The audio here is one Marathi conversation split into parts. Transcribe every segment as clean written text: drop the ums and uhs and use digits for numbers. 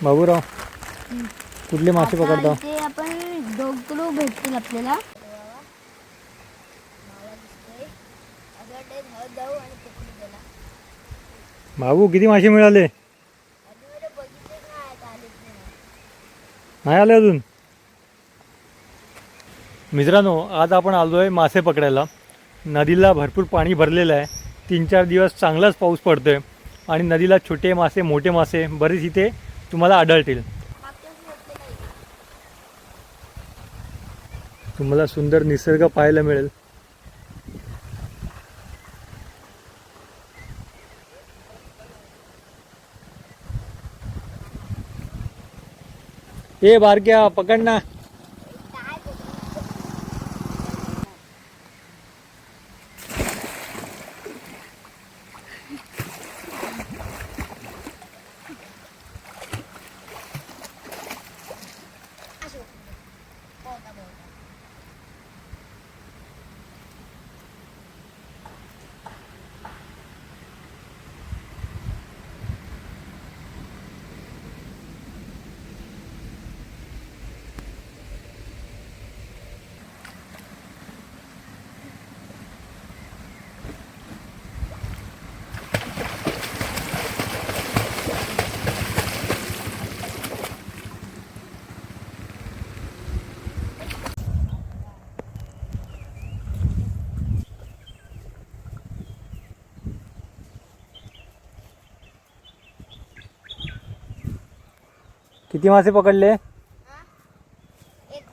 बाबूराव कुठले मासे पकडता? ते आपण 2 किलो भेटतील आपल्याला. बाबू किती मासे मिळाले? नाही आले अजून. मित्रांनो, आज आपण आलो आहे मासे पकडायला. नदीला भरपूर पाणी भरलेलं आहे. 3-4 दिवस चांगलाच पाऊस पडतोय आणि नदीला छोटे मासे मोठे मासे बरेच इथे तुम्हाला आढळतील. तुम्हाला सुंदर निसर्ग पाहायला मिळेल. ए बारक्या पकड ना. किती मासे पकडले? एक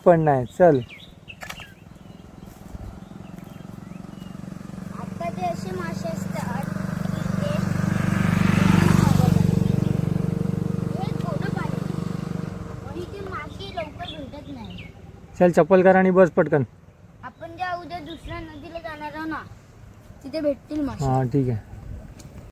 पण नाही. चल आता ते असे मासे असतात ते मासे लवकर भेटत नाही. चल चप्पल कर आणि बस पटकन. आपण ज्या उद्या दुसऱ्या नदीला जाणार आहोत ना, तिथे भेटतील मासे. हां ठीक आहे.